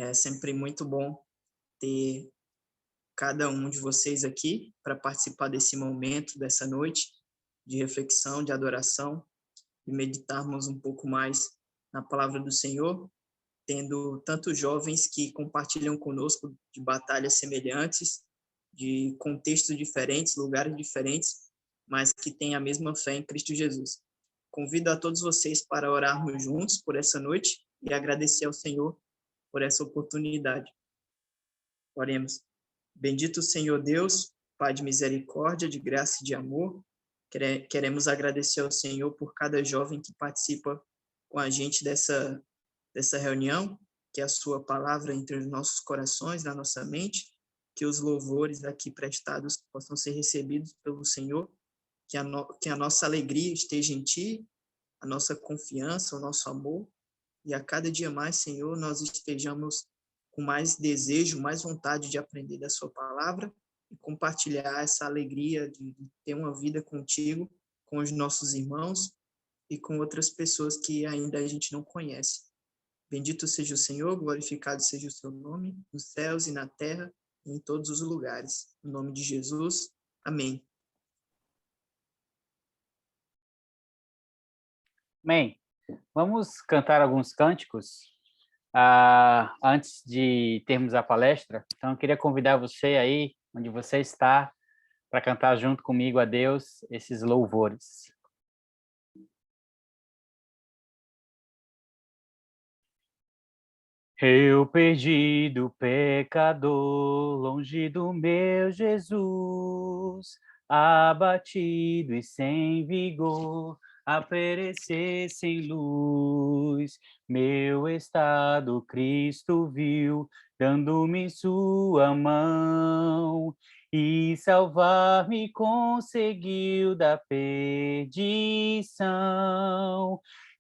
É sempre muito bom ter cada um de vocês aqui para participar desse momento, dessa noite de reflexão, de adoração e meditarmos um pouco mais na palavra do Senhor, tendo tantos jovens que compartilham conosco de batalhas semelhantes, de contextos diferentes, lugares diferentes, mas que têm a mesma fé em Cristo Jesus. Convido a todos vocês para orarmos juntos por essa noite e agradecer ao Senhor por essa oportunidade. Oremos. Bendito Senhor Deus, Pai de misericórdia, de graça e de amor, queremos agradecer ao Senhor por cada jovem que participa com a gente dessa reunião, que a sua palavra entre os nossos corações, na nossa mente, que os louvores aqui prestados possam ser recebidos pelo Senhor, que a nossa alegria esteja em Ti, a nossa confiança, o nosso amor, e a cada dia mais, Senhor, nós estejamos com mais desejo, mais vontade de aprender da Sua palavra e compartilhar essa alegria de ter uma vida contigo, com os nossos irmãos e com outras pessoas que ainda a gente não conhece. Bendito seja o Senhor, glorificado seja o seu nome, nos céus e na terra e em todos os lugares. Em nome de Jesus, amém. Amém. Vamos cantar alguns cânticos antes de termos a palestra. Então, eu queria convidar você aí, onde você está, para cantar junto comigo a Deus esses louvores. Eu perdido pecador, longe do meu Jesus, abatido e sem vigor, a perecer sem luz. Meu estado Cristo viu, dando-me sua mão, e salvar-me conseguiu da perdição.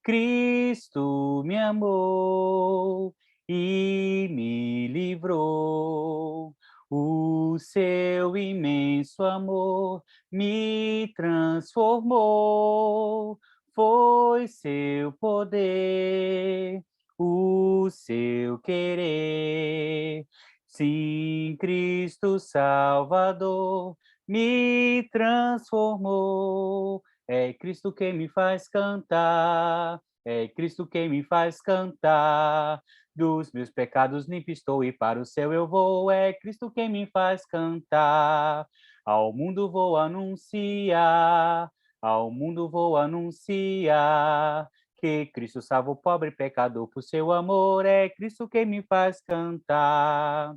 Cristo me amou e me livrou. O seu imenso amor me transformou. Foi seu poder, o seu querer. Sim, Cristo Salvador me transformou. É Cristo que me faz cantar, é Cristo que me faz cantar. Dos meus pecados limpo estou e para o céu eu vou. É Cristo quem me faz cantar. Ao mundo vou anunciar, ao mundo vou anunciar que Cristo salva o pobre pecador por seu amor. É Cristo quem me faz cantar.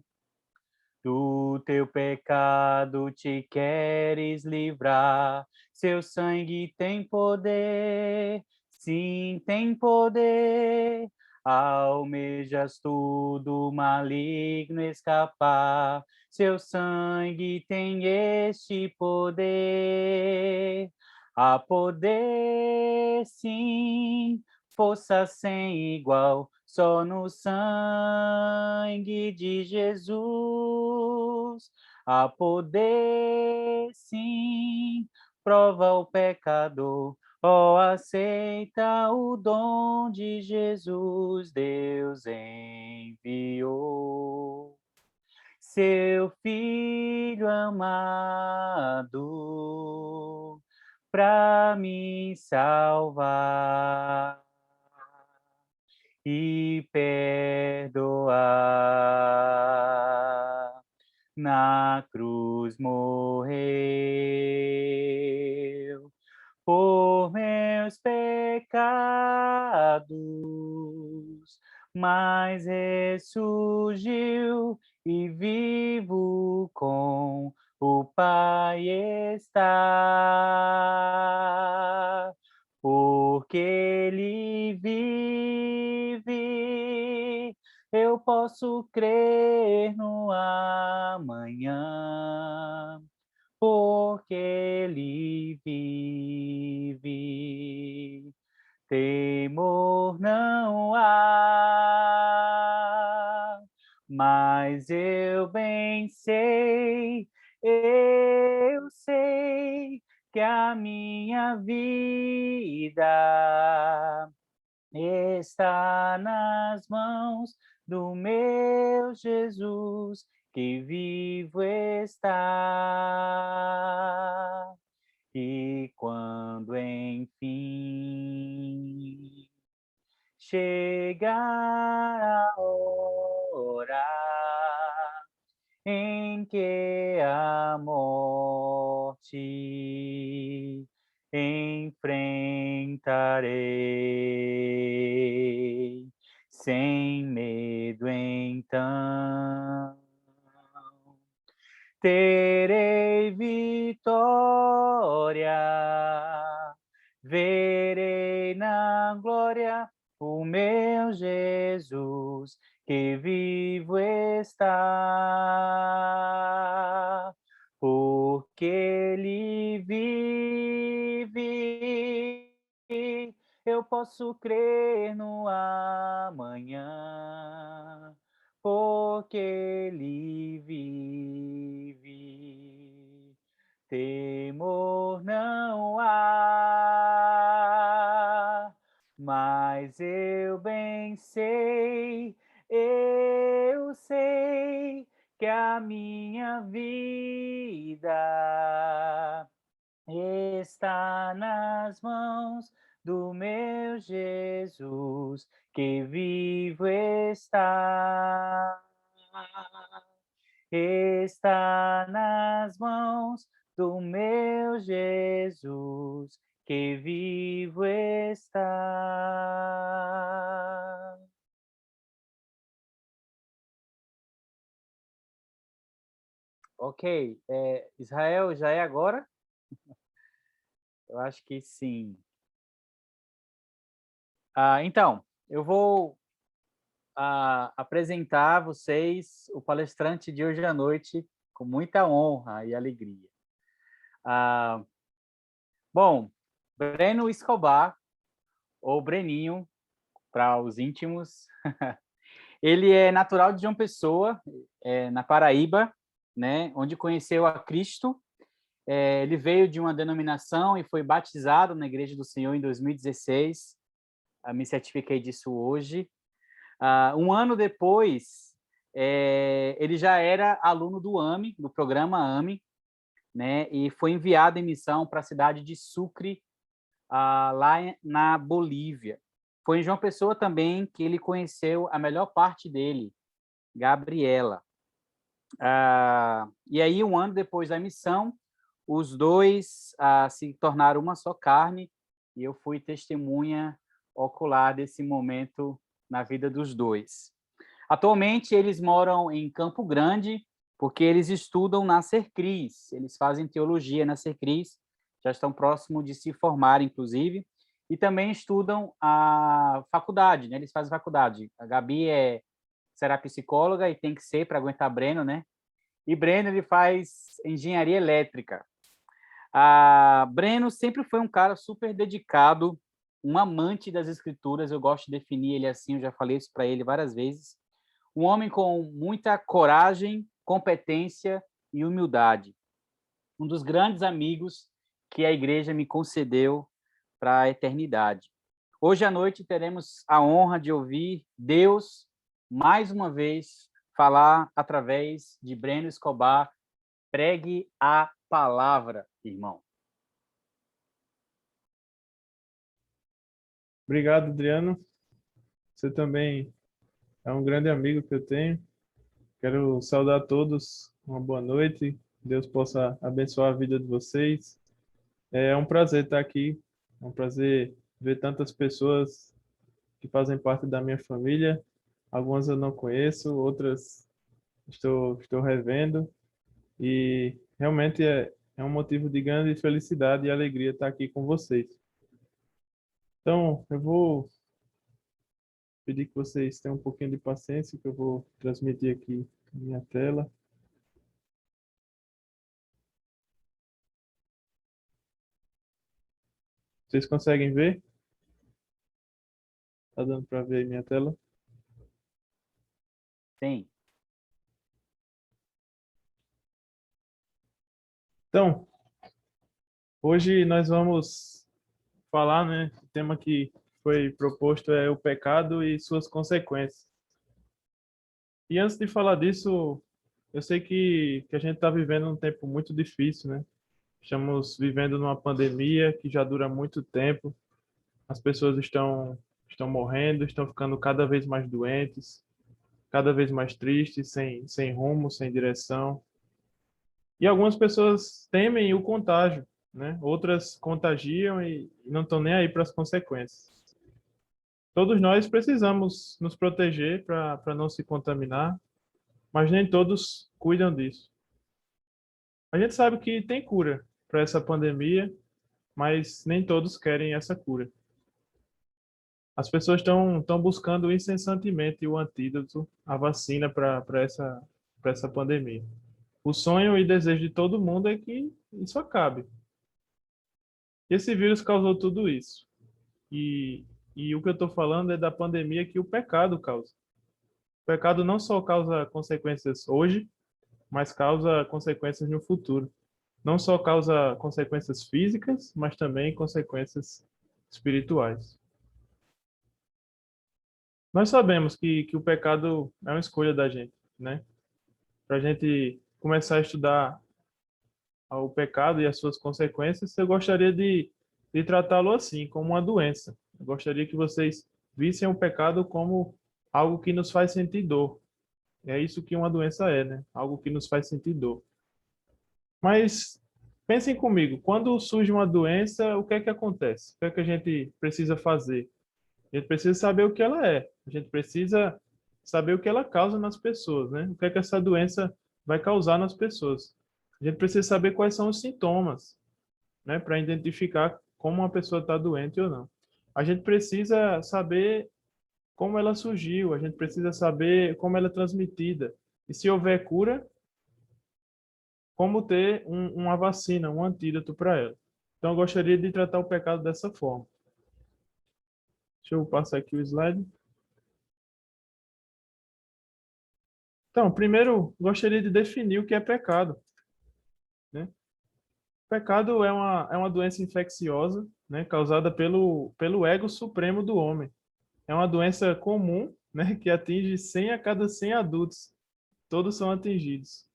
Do teu pecado te queres livrar, seu sangue tem poder, sim, tem poder. Almejas tudo maligno escapar, seu sangue tem este poder. Há poder, sim, força sem igual, só no sangue de Jesus. Há poder, sim, prova o pecador, ó, aceita o dom de Jesus, Deus enviou seu Filho amado para me salvar e perdoar. Na cruz morreu por meus pecados, mas ressurgiu e vivo com o Pai está. Porque Ele vive, eu posso crer no amanhã, porque Ele vive. Temor não há, mas eu bem sei, eu sei que a minha vida está nas mãos do meu Jesus, que vivo está. E quando enfim chegar a hora em que a morte enfrentarei, sem medo então terei vitória, verei na glória o meu Jesus, que vivo está, porque Ele vive, eu posso crer no amanhã, porque Ele vive. Temor não há, mas eu bem sei, eu sei que a minha vida está nas mãos do meu Jesus, que vivo está. Está nas mãos do meu Jesus, que vivo está. Ok, Israel, já é agora? Eu acho que sim. Então, eu vou apresentar a vocês o palestrante de hoje à noite com muita honra e alegria. Bom, Breno Escobar, ou Breninho, para os íntimos, ele é natural de João Pessoa, na Paraíba, né, onde conheceu a Cristo. Ele veio de uma denominação e foi batizado na Igreja do Senhor em 2016. Me certifiquei disso hoje. Um ano depois, ele já era aluno do AME, do programa AME, né, e foi enviado em missão para a cidade de Sucre, lá na Bolívia. Foi em João Pessoa também que ele conheceu a melhor parte dele, Gabriela. E aí, um ano depois da missão, os dois se tornaram uma só carne, e eu fui testemunha ocular desse momento na vida dos dois. Atualmente, eles moram em Campo Grande, porque eles estudam na Sercris, eles fazem teologia na Sercris, já estão próximos de se formar, inclusive, e também estudam a faculdade, né? Eles fazem faculdade. A Gabi será psicóloga e tem que ser para aguentar Breno, né? E Breno, ele faz engenharia elétrica. Breno sempre foi um cara super dedicado, um amante das escrituras, eu gosto de definir ele assim, eu já falei isso para ele várias vezes. Um homem com muita coragem, competência e humildade. Um dos grandes amigos que a igreja me concedeu para a eternidade. Hoje à noite teremos a honra de ouvir Deus, mais uma vez, falar através de Breno Escobar. Pregue a palavra, irmão. Obrigado, Adriano. Você também é um grande amigo que eu tenho. Quero saudar a todos. Uma boa noite. Deus possa abençoar a vida de vocês. É um prazer estar aqui. É um prazer ver tantas pessoas que fazem parte da minha família. Algumas eu não conheço, outras estou revendo. E realmente é um motivo de grande felicidade e alegria estar aqui com vocês. Então, eu vou pedir que vocês tenham um pouquinho de paciência, que eu vou transmitir aqui a minha tela. Vocês conseguem ver? Tá dando para ver a minha tela? Sim. Então, hoje nós vamos falar, né? O tema que foi proposto é o pecado e suas consequências. E antes de falar disso, eu sei que a gente está vivendo um tempo muito difícil, né? Estamos vivendo numa pandemia que já dura muito tempo. As pessoas estão morrendo, estão ficando cada vez mais doentes, cada vez mais tristes, sem rumo, sem direção. E algumas pessoas temem o contágio, né? Outras contagiam e não estão nem aí para as consequências. Todos nós precisamos nos proteger para não se contaminar, mas nem todos cuidam disso. A gente sabe que tem cura para essa pandemia, mas nem todos querem essa cura. As pessoas estão buscando incessantemente o antídoto, a vacina para essa pandemia. O sonho e desejo de todo mundo é que isso acabe. Esse vírus causou tudo isso. E o que eu estou falando é da pandemia que o pecado causa. O pecado não só causa consequências hoje, mas causa consequências no futuro. Não só causa consequências físicas, mas também consequências espirituais. Nós sabemos que o pecado é uma escolha da gente, né? Para a gente começar a estudar o pecado e as suas consequências, eu gostaria de tratá-lo assim, como uma doença. Eu gostaria que vocês vissem o pecado como algo que nos faz sentir dor. É isso que uma doença é, né? Algo que nos faz sentir dor. Mas pensem comigo, quando surge uma doença, o que é que acontece? O que é que a gente precisa fazer? A gente precisa saber o que ela é. A gente precisa saber o que ela causa nas pessoas, né? O que é que essa doença vai causar nas pessoas. A gente precisa saber quais são os sintomas, né? Para identificar como uma pessoa está doente ou não. A gente precisa saber como ela surgiu. A gente precisa saber como ela é transmitida. E se houver cura, como ter uma vacina, um antídoto para ela. Então, eu gostaria de tratar o pecado dessa forma. Deixa eu passar aqui o slide. Então, primeiro, gostaria de definir o que é pecado, né? Pecado é uma doença infecciosa, né, causada pelo ego supremo do homem. É uma doença comum, né, que atinge 100 a cada 100 adultos. Todos são atingidos.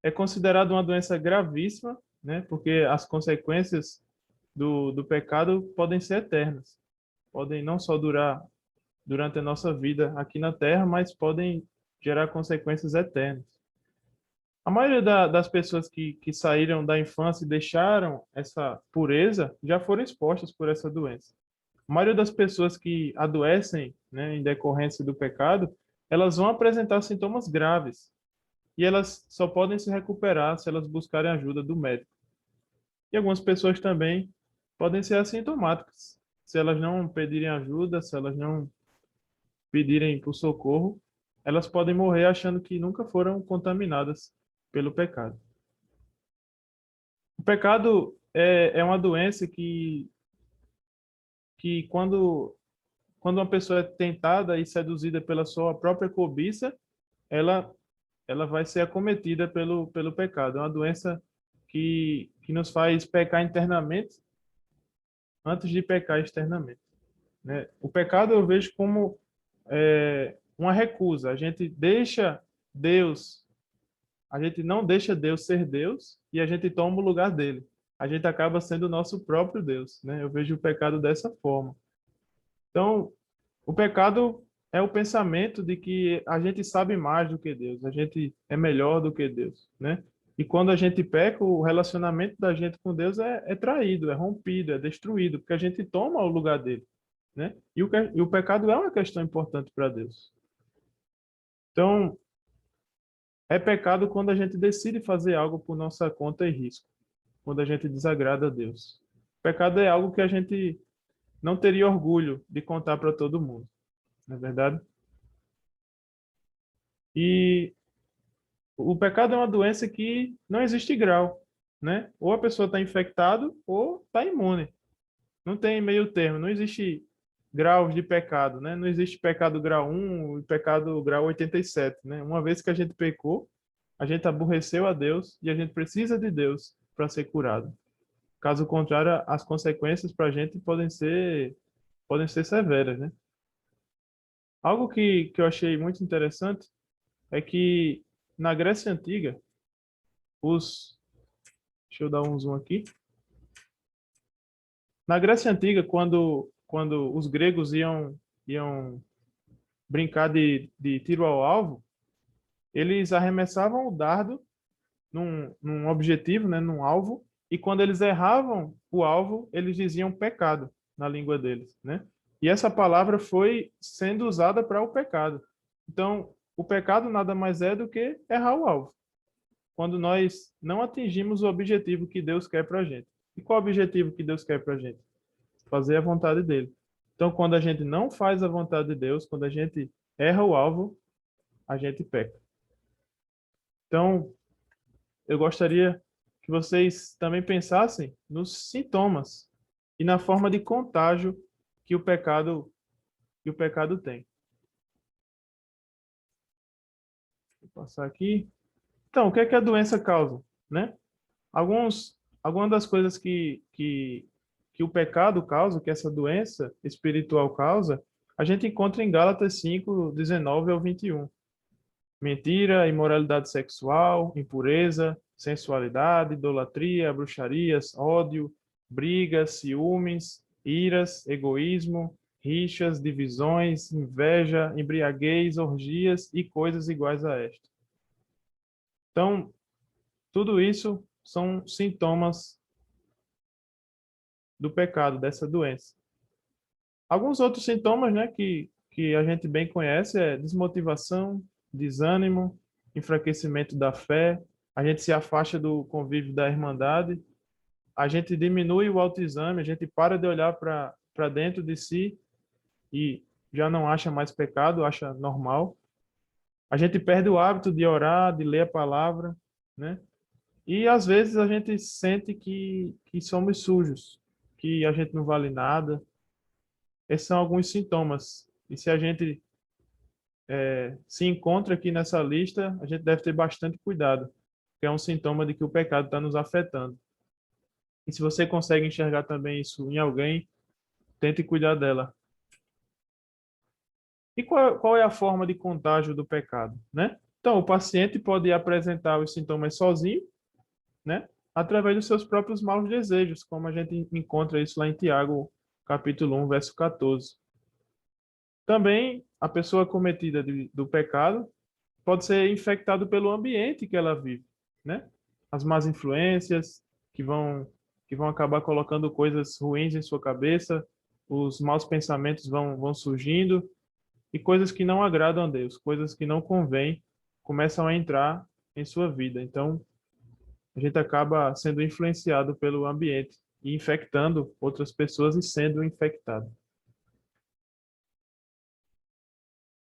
É considerado uma doença gravíssima, né, porque as consequências do pecado podem ser eternas. Podem não só durar durante a nossa vida aqui na Terra, mas podem gerar consequências eternas. A maioria das pessoas que saíram da infância e deixaram essa pureza já foram expostas por essa doença. A maioria das pessoas que adoecem, né, em decorrência do pecado, elas vão apresentar sintomas graves e elas só podem se recuperar se elas buscarem ajuda do médico. E algumas pessoas também podem ser assintomáticas. Se elas não pedirem ajuda, se elas não pedirem por socorro, elas podem morrer achando que nunca foram contaminadas pelo pecado. O pecado é uma doença que quando uma pessoa é tentada e seduzida pela sua própria cobiça, ela, ela vai ser acometida pelo pecado. É uma doença que nos faz pecar internamente antes de pecar externamente, né? O pecado eu vejo como uma recusa. A gente não deixa Deus ser Deus e a gente toma o lugar dele. A gente acaba sendo o nosso próprio Deus, né? Eu vejo o pecado dessa forma. Então, o pecado é o pensamento de que a gente sabe mais do que Deus, a gente é melhor do que Deus, né? E quando a gente peca, o relacionamento da gente com Deus é traído, é rompido, é destruído, porque a gente toma o lugar dele, né? E o pecado é uma questão importante para Deus. Então, é pecado quando a gente decide fazer algo por nossa conta e risco, quando a gente desagrada a Deus. Pecado é algo que a gente não teria orgulho de contar para todo mundo, não é verdade? E o pecado é uma doença que não existe grau, né? Ou a pessoa está infectada ou está imune. Não tem meio termo, não existe graus de pecado, né? Não existe pecado grau 1 e pecado grau 87, né? Uma vez que a gente pecou, a gente aborreceu a Deus e a gente precisa de Deus para ser curado. Caso contrário, as consequências para a gente podem ser severas, né? Algo que eu achei muito interessante é que na Grécia Antiga, deixa eu dar um zoom aqui. Na Grécia Antiga, quando os gregos iam brincar de tiro ao alvo, eles arremessavam o dardo num objetivo, né, num alvo, e quando eles erravam o alvo, eles diziam pecado na língua deles, né? E essa palavra foi sendo usada para o pecado. Então, o pecado nada mais é do que errar o alvo. Quando nós não atingimos o objetivo que Deus quer para a gente. E qual o objetivo que Deus quer para a gente? Fazer a vontade dele. Então, quando a gente não faz a vontade de Deus, quando a gente erra o alvo, a gente peca. Então, eu gostaria que vocês também pensassem nos sintomas e na forma de contágio que o pecado tem. Vou passar aqui. Então, o que é que a doença causa, né? Algumas das coisas que o pecado causa, que essa doença espiritual causa, a gente encontra em Gálatas 5, 19 ao 21. Mentira, imoralidade sexual, impureza, sensualidade, idolatria, bruxarias, ódio, brigas, ciúmes, iras, egoísmo, rixas, divisões, inveja, embriaguez, orgias e coisas iguais a esta. Então, tudo isso são sintomas do pecado, dessa doença. Alguns outros sintomas, né, que a gente bem conhece é desmotivação, desânimo, enfraquecimento da fé, a gente se afasta do convívio da irmandade, a gente diminui o autoexame, a gente para de olhar para dentro de si e já não acha mais pecado, acha normal. A gente perde o hábito de orar, de ler a palavra, né? E às vezes a gente sente que somos sujos, que a gente não vale nada. Esses são alguns sintomas. E se a gente se encontra aqui nessa lista, a gente deve ter bastante cuidado, porque é um sintoma de que o pecado está nos afetando. E se você consegue enxergar também isso em alguém, tente cuidar dela. E qual é a forma de contágio do pecado, né? Então, o paciente pode apresentar os sintomas sozinho, né? Através dos seus próprios maus desejos, como a gente encontra isso lá em Tiago, capítulo 1, verso 14. Também, a pessoa cometida do pecado pode ser infectada pelo ambiente que ela vive, né? As más influências que vão acabar colocando coisas ruins em sua cabeça, os maus pensamentos vão surgindo e coisas que não agradam a Deus, coisas que não convêm, começam a entrar em sua vida. Então, a gente acaba sendo influenciado pelo ambiente e infectando outras pessoas e sendo infectado.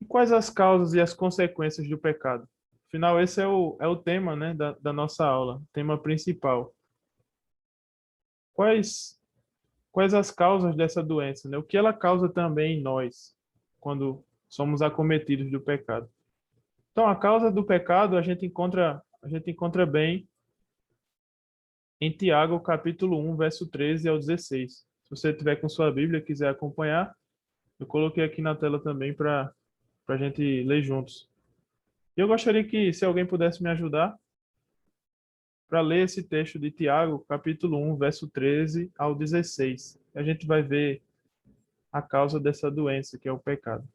E quais as causas e as consequências do pecado? Afinal, esse é o tema, né, da nossa aula, tema principal. Quais as causas dessa doença, né? O que ela causa também em nós, quando somos acometidos do pecado? Então, a causa do pecado a gente encontra bem em Tiago, capítulo 1, verso 13 ao 16. Se você tiver com sua Bíblia e quiser acompanhar, eu coloquei aqui na tela também para a gente ler juntos. E eu gostaria que, se alguém pudesse me ajudar, para ler esse texto de Tiago, capítulo 1, verso 13 ao 16. A gente vai ver a causa dessa doença, que é o pecado.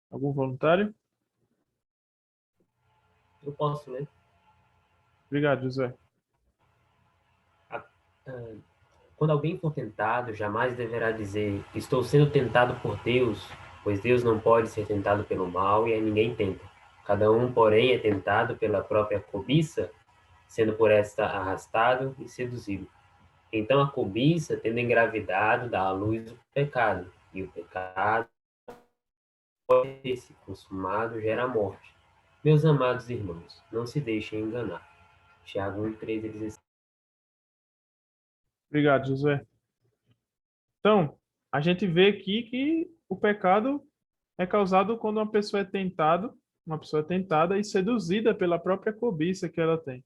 Algum voluntário? Eu posso ler? Obrigado, José. Quando alguém for tentado, jamais deverá dizer: estou sendo tentado por Deus, pois Deus não pode ser tentado pelo mal e a ninguém tenta. Cada um, porém, é tentado pela própria cobiça, sendo por esta arrastado e seduzido. Então a cobiça, tendo engravidado, dá à luz o pecado, e o pecado, pode ter se consumado, gera a morte. Meus amados irmãos, não se deixem enganar. Tiago 1, 13 a 16. Obrigado, José. Então, a gente vê aqui que o pecado é causado quando uma pessoa é tentada e seduzida pela própria cobiça que ela tem,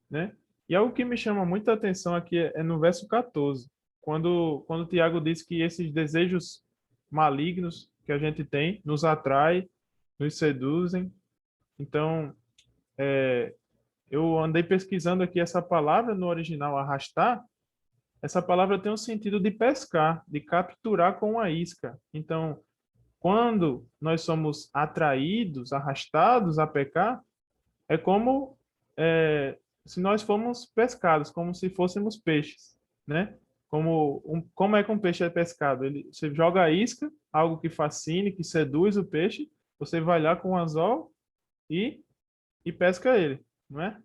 né? E algo que me chama muita atenção aqui é no verso 14, quando Tiago diz que esses desejos malignos que a gente tem nos atrai nos seduzem. Então, eu andei pesquisando aqui essa palavra no original, arrastar. Essa palavra tem um sentido de pescar, de capturar com a isca. Então, quando nós somos atraídos, arrastados a pecar, é como se nós fôssemos pescados, como se fôssemos peixes, né? Como é que um peixe é pescado? Você joga a isca, algo que fascine, que seduz o peixe, você vai lá com o anzol e pesca ele, não é?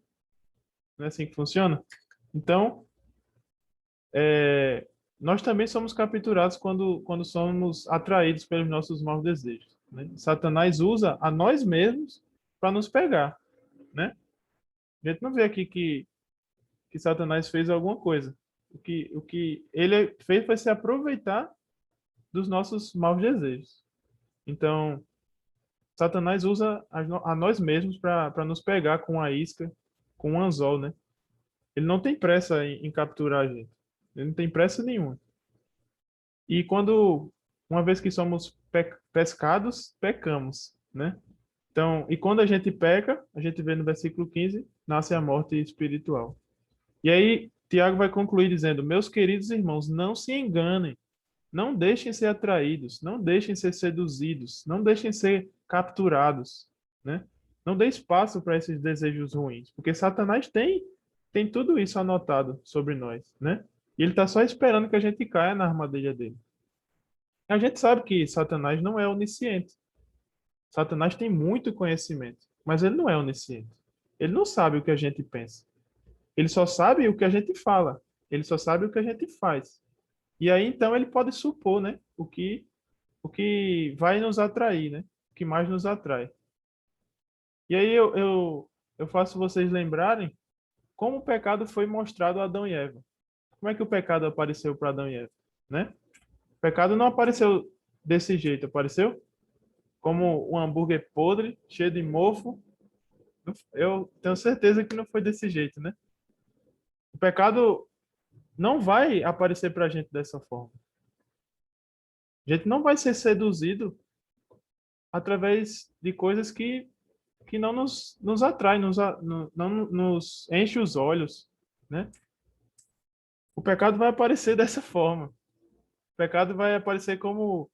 Não é assim que funciona? Então, nós também somos capturados quando somos atraídos pelos nossos maus desejos, né? Satanás usa a nós mesmos para nos pegar, né? A gente não vê aqui que Satanás fez alguma coisa. O que ele fez foi se aproveitar dos nossos maus desejos. Então, Satanás usa a nós mesmos para nos pegar com a isca, com o anzol, né? Ele não tem pressa em capturar a gente. Ele não tem pressa nenhuma. E uma vez que somos pescados, pecamos, né? Então, e quando a gente peca, a gente vê no versículo 15, nasce a morte espiritual. E aí, Tiago vai concluir dizendo: meus queridos irmãos, não se enganem, não deixem ser atraídos, não deixem ser seduzidos, não deixem ser capturados, né? Não dê espaço para esses desejos ruins, porque Satanás tem tudo isso anotado sobre nós, né? E ele está só esperando que a gente caia na armadilha dele. A gente sabe que Satanás não é onisciente. Satanás tem muito conhecimento, mas ele não é onisciente. Ele não sabe o que a gente pensa. Ele só sabe o que a gente fala. Ele só sabe o que a gente faz. E aí, então, ele pode supor, né, o que vai nos atrair, né? O que mais nos atrai. E aí eu faço vocês lembrarem como o pecado foi mostrado a Adão e Eva. Como é que o pecado apareceu para Adão e Eva, né? O pecado não apareceu desse jeito, apareceu como um hambúrguer podre, cheio de mofo. Eu tenho certeza que não foi desse jeito, né? O pecado não vai aparecer para a gente dessa forma. A gente não vai ser seduzido através de coisas que não nos atraem, não nos enche os olhos, né? O pecado vai aparecer dessa forma. O pecado vai aparecer como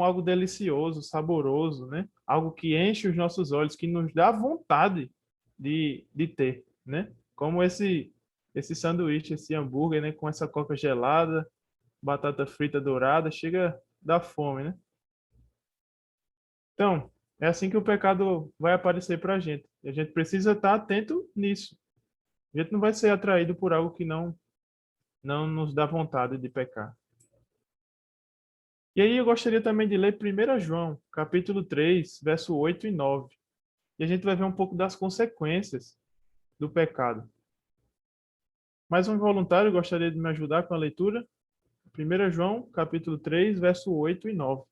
algo delicioso, saboroso, né? Algo que enche os nossos olhos, que nos dá vontade de ter, né? Como esse sanduíche, esse hambúrguer, né? Com essa coca gelada, batata frita dourada, chega a dar fome, né? Então, é assim que o pecado vai aparecer para a gente. E a gente precisa estar atento nisso. A gente não vai ser atraído por algo que não nos dá vontade de pecar. E aí eu gostaria também de ler 1 João, capítulo 3, verso 8 e 9. E a gente vai ver um pouco das consequências do pecado. Mais um voluntário gostaria de me ajudar com a leitura? 1 João, capítulo 3, verso 8 e 9.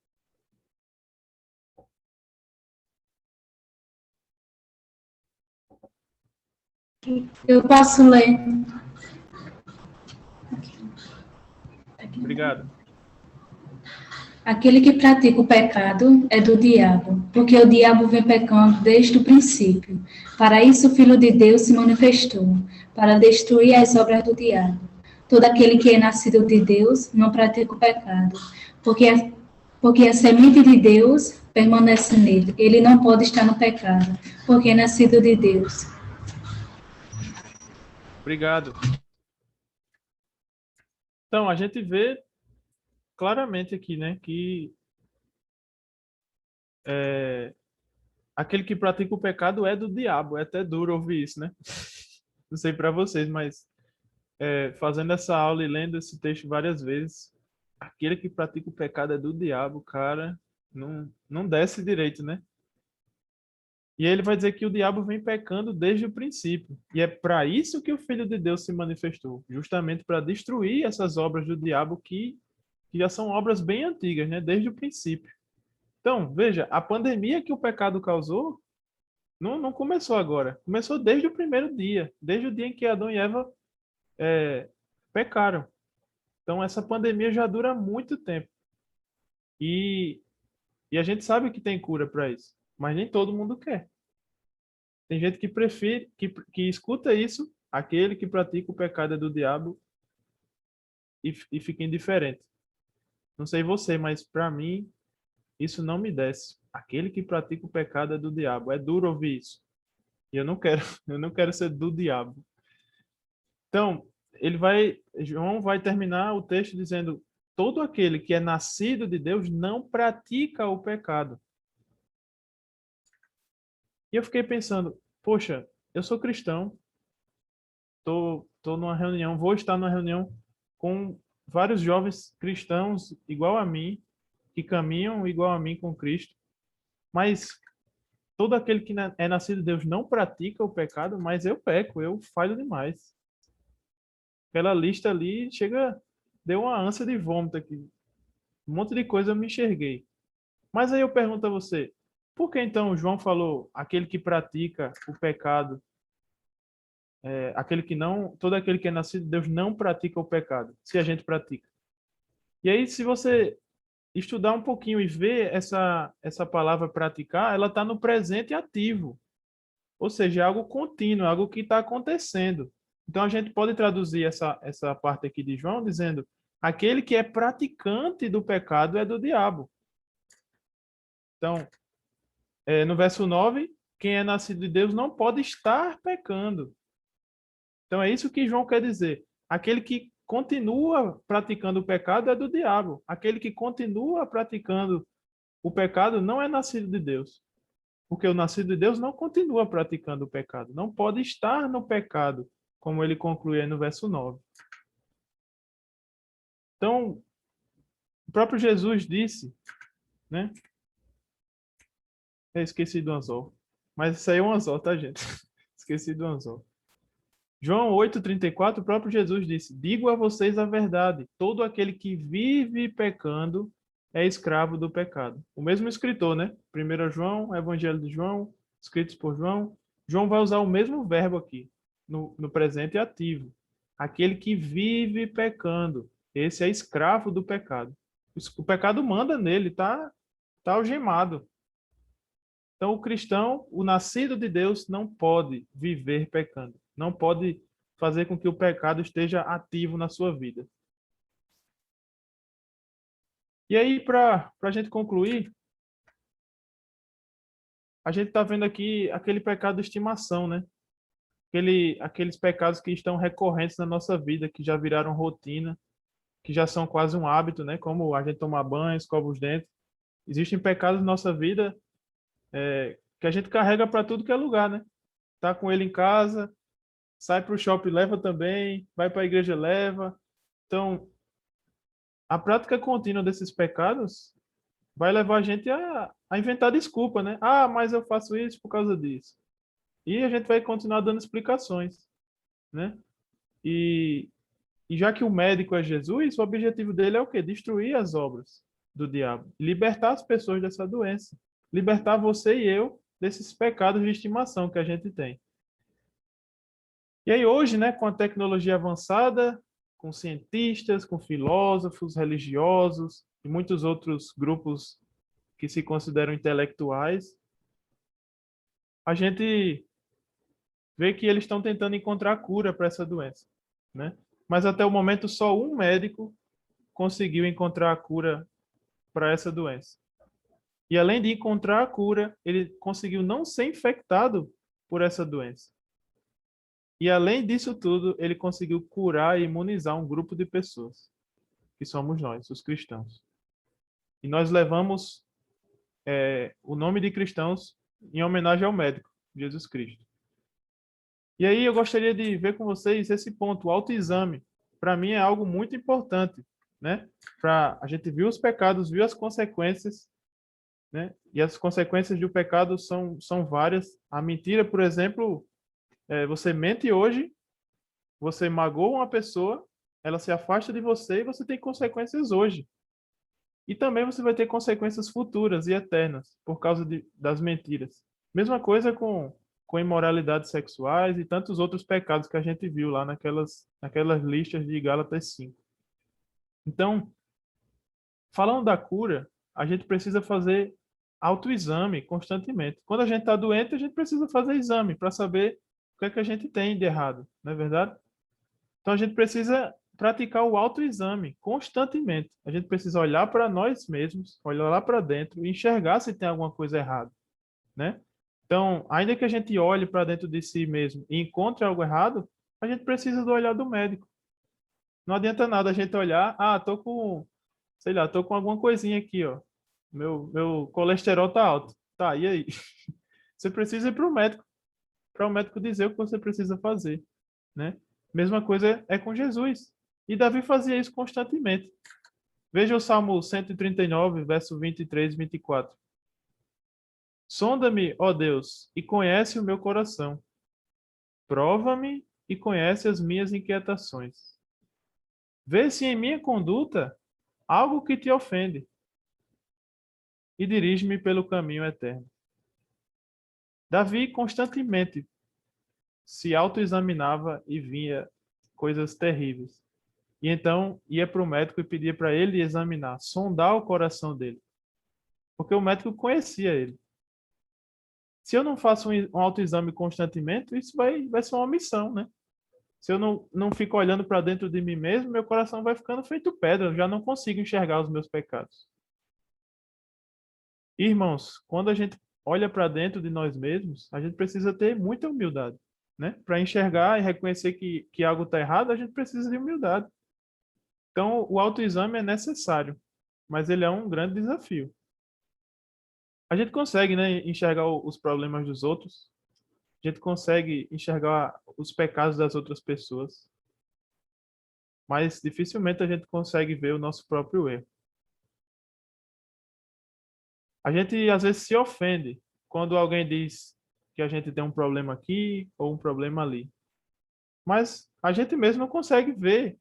Eu posso ler. Obrigado. Aquele que pratica o pecado é do diabo, porque o diabo vem pecando desde o princípio. Para isso o Filho de Deus se manifestou, para destruir as obras do diabo. Todo aquele que é nascido de Deus não pratica o pecado, porque a semente de Deus permanece nele. Ele não pode estar no pecado, porque é nascido de Deus. Obrigado. Então, a gente vê claramente aqui, né, que aquele que pratica o pecado é do diabo. É até duro ouvir isso, né? Não sei para vocês, mas fazendo essa aula e lendo esse texto várias vezes, aquele que pratica o pecado é do diabo, cara, não desce direito, né? E ele vai dizer que o diabo vem pecando desde o princípio. E é para isso que o Filho de Deus se manifestou, justamente para destruir essas obras do diabo que já são obras bem antigas, né? Desde o princípio. Então, veja, a pandemia que o pecado causou não começou agora. Começou desde o primeiro dia, desde o dia em que Adão e Eva pecaram. Então, essa pandemia já dura muito tempo. E a gente sabe que tem cura para isso. mas nem todo mundo quer. Tem gente que prefere, que escuta isso, aquele que pratica o pecado é do diabo, e fica indiferente. Não sei você, mas para mim, isso não me desce. Aquele que pratica o pecado é do diabo. É duro ouvir isso. E eu não quero, eu não quero ser do diabo. Então, João vai terminar o texto dizendo: todo aquele que é nascido de Deus não pratica o pecado. E eu fiquei pensando, poxa, eu sou cristão, tô numa reunião, vou estar numa reunião com vários jovens cristãos igual a mim, que caminham igual a mim com Cristo, mas todo aquele que é nascido de Deus não pratica o pecado, mas eu peco, eu falho demais. Aquela lista ali deu uma ânsia de vômito aqui. Um monte de coisa eu me enxerguei. Mas aí eu pergunto a você, por que então João falou aquele que pratica o pecado, todo aquele que é nascido de Deus não pratica o pecado, se a gente pratica? E aí, se você estudar um pouquinho e ver essa palavra praticar, ela está no presente ativo. Ou seja, é algo contínuo, é algo que está acontecendo. Então, a gente pode traduzir essa parte aqui de João dizendo: aquele que é praticante do pecado é do diabo. Então, no verso 9, quem é nascido de Deus não pode estar pecando. Então, é isso que João quer dizer. Aquele que continua praticando o pecado é do diabo. Aquele que continua praticando o pecado não é nascido de Deus. Porque o nascido de Deus não continua praticando o pecado. Não pode estar no pecado, como ele conclui aí no verso 9. Então, o próprio Jesus disse, né? Eu esqueci do anzol. Mas isso aí é um anzol, tá, gente? Esqueci do anzol. João 8,34, o próprio Jesus disse: digo a vocês a verdade, todo aquele que vive pecando é escravo do pecado. O mesmo escritor, né? 1 João, Evangelho de João, escritos por João. João vai usar o mesmo verbo aqui, no presente ativo. Aquele que vive pecando, esse é escravo do pecado. O pecado manda nele, tá algemado. Então, o cristão, o nascido de Deus, não pode viver pecando. Não pode fazer com que o pecado esteja ativo na sua vida. E aí, para a gente concluir, a gente está vendo aqui aquele pecado de estimação, né? Aqueles pecados que estão recorrentes na nossa vida, que já viraram rotina, que já são quase um hábito, né? Como a gente tomar banho, escova os dentes. Existem pecados na nossa vida que a gente carrega para tudo que é lugar, né? Tá com ele em casa, sai para o shopping, leva também, vai para a igreja, leva. Então, a prática contínua desses pecados vai levar a gente a inventar desculpa, né? Ah, mas eu faço isso por causa disso. E a gente vai continuar dando explicações, né? E já que o médico é Jesus, o objetivo dele é o quê? Destruir as obras do diabo, libertar as pessoas dessa doença, libertar você e eu desses pecados de estimação que a gente tem. E aí hoje, né, com a tecnologia avançada, com cientistas, com filósofos, religiosos e muitos outros grupos que se consideram intelectuais, a gente vê que eles estão tentando encontrar cura para essa doença, né? Mas até o momento só um médico conseguiu encontrar a cura para essa doença. E além de encontrar a cura, ele conseguiu não ser infectado por essa doença. E além disso tudo, ele conseguiu curar e imunizar um grupo de pessoas, que somos nós, os cristãos. E nós levamos o nome de cristãos em homenagem ao médico, Jesus Cristo. E aí eu gostaria de ver com vocês esse ponto, o autoexame. Para mim é algo muito importante, né? A gente viu os pecados, viu as consequências, né? E as consequências do pecado são várias. A mentira, por exemplo, você mente hoje, você magoa uma pessoa, ela se afasta de você e você tem consequências hoje. E também você vai ter consequências futuras e eternas por causa das mentiras. Mesma coisa com imoralidades sexuais e tantos outros pecados que a gente viu lá naquelas listas de Gálatas 5. Então, falando da cura, a gente precisa fazer autoexame constantemente. Quando a gente está doente, a gente precisa fazer exame para saber o que é que a gente tem de errado, não é verdade? Então a gente precisa praticar o autoexame constantemente. A gente precisa olhar para nós mesmos, olhar lá para dentro e enxergar se tem alguma coisa errada, né? Então, ainda que a gente olhe para dentro de si mesmo e encontre algo errado, a gente precisa do olhar do médico. Não adianta nada a gente olhar, tô com, sei lá, tô com alguma coisinha aqui, ó. Meu colesterol tá alto. Tá, e aí? Você precisa ir para o médico dizer o que você precisa fazer, né? Mesma coisa é com Jesus. E Davi fazia isso constantemente. Veja o Salmo 139, verso 23 e 24. Sonda-me, ó Deus, e conhece o meu coração. Prova-me e conhece as minhas inquietações. Vê se em minha conduta há algo que te ofende e dirige-me pelo caminho eterno. Davi constantemente se autoexaminava e via coisas terríveis. E então ia para o médico e pedia para ele examinar, sondar o coração dele. Porque o médico conhecia ele. Se eu não faço um autoexame constantemente, isso vai ser uma missão, né? Se eu não fico olhando para dentro de mim mesmo, meu coração vai ficando feito pedra, eu já não consigo enxergar os meus pecados. Irmãos, quando a gente olha para dentro de nós mesmos, a gente precisa ter muita humildade, né? Para enxergar e reconhecer que algo está errado, a gente precisa de humildade. Então, o autoexame é necessário, mas ele é um grande desafio. A gente consegue, né, enxergar os problemas dos outros, a gente consegue enxergar os pecados das outras pessoas, mas dificilmente a gente consegue ver o nosso próprio erro. A gente às vezes se ofende quando alguém diz que a gente tem um problema aqui ou um problema ali. Mas a gente mesmo não consegue ver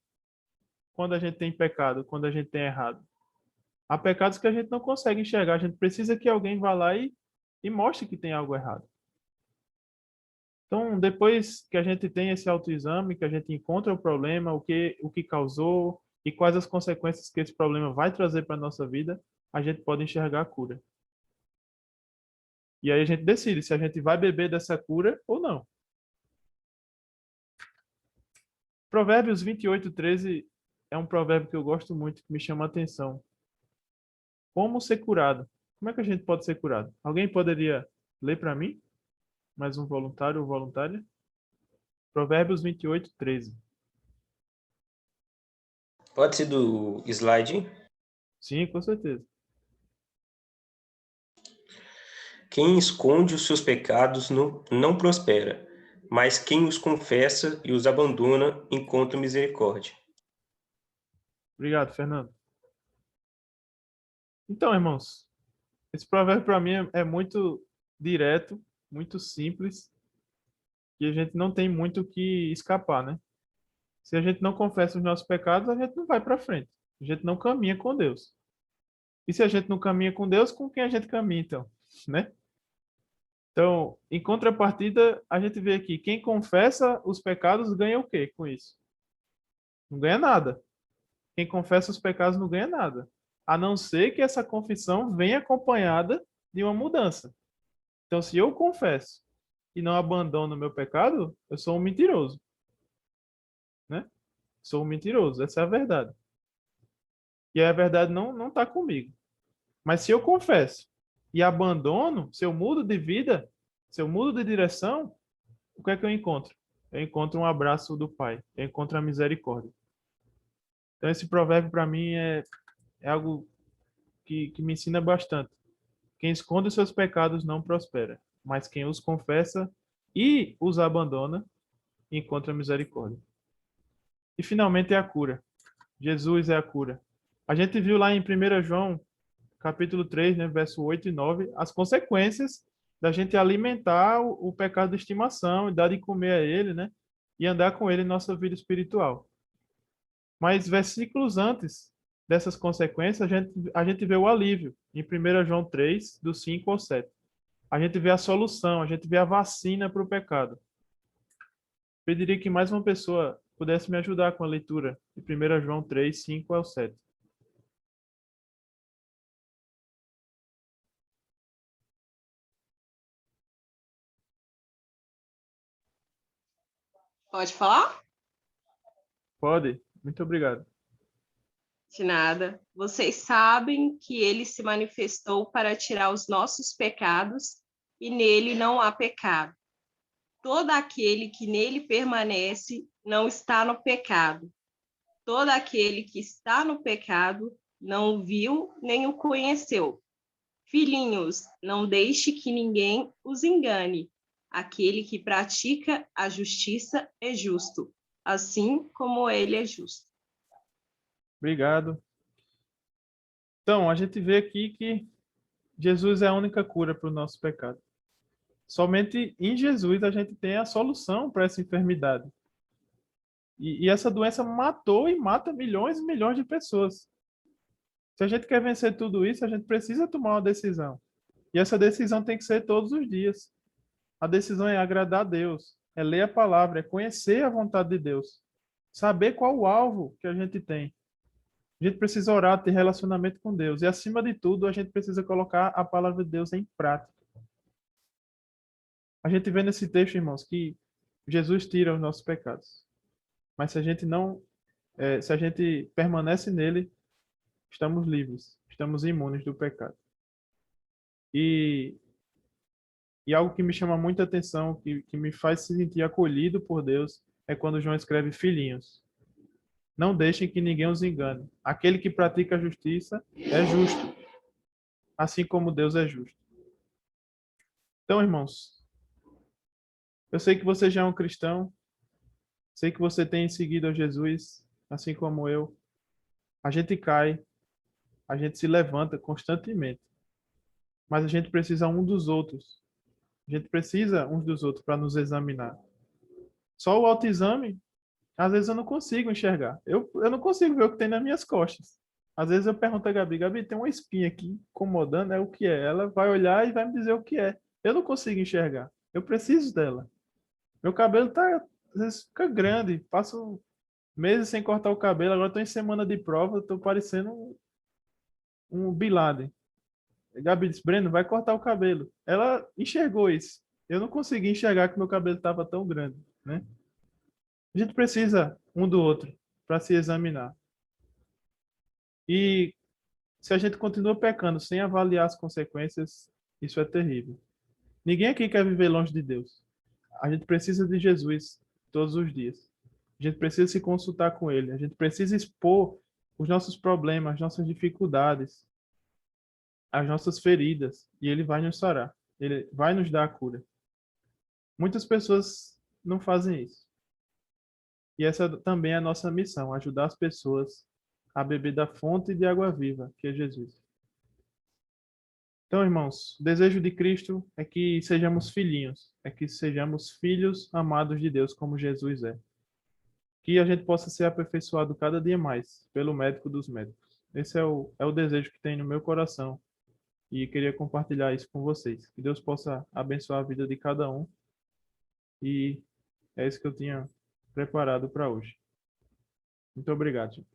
quando a gente tem pecado, quando a gente tem errado. Há pecados que a gente não consegue enxergar. A gente precisa que alguém vá lá e mostre que tem algo errado. Então, depois que a gente tem esse autoexame, que a gente encontra o problema, o que causou e quais as consequências que esse problema vai trazer para a nossa vida, a gente pode enxergar a cura. E aí a gente decide se a gente vai beber dessa cura ou não. Provérbios 28:13 é um provérbio que eu gosto muito, que me chama a atenção. Como ser curado? Como é que a gente pode ser curado? Alguém poderia ler para mim? Mais um voluntário ou voluntária? Provérbios 28:13. Pode ser do slide. Sim, com certeza. Quem esconde os seus pecados não prospera, mas quem os confessa e os abandona encontra misericórdia. Obrigado, Fernando. Então, irmãos, esse provérbio para mim é muito direto, muito simples, e a gente não tem muito o que escapar, né? Se a gente não confessa os nossos pecados, a gente não vai para frente. A gente não caminha com Deus. E se a gente não caminha com Deus, com quem a gente caminha, então? Né? Então, em contrapartida, a gente vê aqui, quem confessa os pecados ganha o quê com isso? Não ganha nada. Quem confessa os pecados não ganha nada. A não ser que essa confissão venha acompanhada de uma mudança. Então, se eu confesso e não abandono o meu pecado, eu sou um mentiroso. Né? Sou um mentiroso, essa é a verdade. E a verdade não está comigo. Mas se eu confesso e abandono, se eu mudo de vida, se eu mudo de direção, o que é que eu encontro? Eu encontro um abraço do Pai, eu encontro a misericórdia. Então esse provérbio para mim é algo que me ensina bastante. Quem esconde os seus pecados não prospera, mas quem os confessa e os abandona encontra misericórdia. E finalmente é a cura. Jesus é a cura. A gente viu lá em 1 João, capítulo 3, né, verso 8 e 9, as consequências da gente alimentar o pecado de estimação e dar de comer a ele, né, e andar com ele em nossa vida espiritual. Mas versículos antes dessas consequências, a gente vê o alívio, em 1 João 3, do 5 ao 7. A gente vê a solução, a gente vê a vacina para o pecado. Pediria que mais uma pessoa pudesse me ajudar com a leitura de 1 João 3, 5 ao 7. Pode falar? Pode. Muito obrigado. De nada. Vocês sabem que ele se manifestou para tirar os nossos pecados e nele não há pecado. Todo aquele que nele permanece não está no pecado. Todo aquele que está no pecado não o viu nem o conheceu. Filhinhos, não deixe que ninguém os engane. Aquele que pratica a justiça é justo, assim como ele é justo. Obrigado. Então, a gente vê aqui que Jesus é a única cura para o nosso pecado. Somente em Jesus a gente tem a solução para essa enfermidade. E essa doença matou e mata milhões e milhões de pessoas. Se a gente quer vencer tudo isso, a gente precisa tomar uma decisão. E essa decisão tem que ser todos os dias. A decisão é agradar a Deus, é ler a palavra, é conhecer a vontade de Deus, saber qual o alvo que a gente tem. A gente precisa orar, ter relacionamento com Deus. E, acima de tudo, a gente precisa colocar a palavra de Deus em prática. A gente vê nesse texto, irmãos, que Jesus tira os nossos pecados. Mas se a gente se a gente permanece nele, estamos livres, estamos imunes do pecado. E algo que me chama muita atenção, que me faz se sentir acolhido por Deus, é quando João escreve filhinhos. Não deixem que ninguém os engane. Aquele que pratica a justiça é justo, assim como Deus é justo. Então, irmãos, eu sei que você já é um cristão, sei que você tem seguido a Jesus, assim como eu. A gente cai, a gente se levanta constantemente, mas a gente precisa um dos outros. A gente precisa uns dos outros para nos examinar. Só o autoexame, às vezes eu não consigo enxergar. Eu não consigo ver o que tem nas minhas costas. Às vezes eu pergunto a Gabi, Gabi, tem uma espinha aqui incomodando, é o que é? Ela vai olhar e vai me dizer o que é. Eu não consigo enxergar. Eu preciso dela. Meu cabelo às vezes fica grande. Passo meses sem cortar o cabelo. Agora estou em semana de prova, estou parecendo um Bin Laden. Gabi disse, Breno, vai cortar o cabelo. Ela enxergou isso. Eu não consegui enxergar que meu cabelo estava tão grande, né? A gente precisa um do outro para se examinar. E se a gente continua pecando sem avaliar as consequências, isso é terrível. Ninguém aqui quer viver longe de Deus. A gente precisa de Jesus todos os dias. A gente precisa se consultar com Ele. A gente precisa expor os nossos problemas, as nossas dificuldades, as nossas feridas. E Ele vai nos sarar. Ele vai nos dar a cura. Muitas pessoas não fazem isso. E essa também é a nossa missão, ajudar as pessoas a beber da fonte de água viva, que é Jesus. Então, irmãos, o desejo de Cristo é que sejamos filhinhos, é que sejamos filhos amados de Deus, como Jesus é. Que a gente possa ser aperfeiçoado cada dia mais pelo médico dos médicos. Esse é o desejo que tem no meu coração e queria compartilhar isso com vocês. Que Deus possa abençoar a vida de cada um e é isso que eu tinha preparado para hoje. Muito obrigado.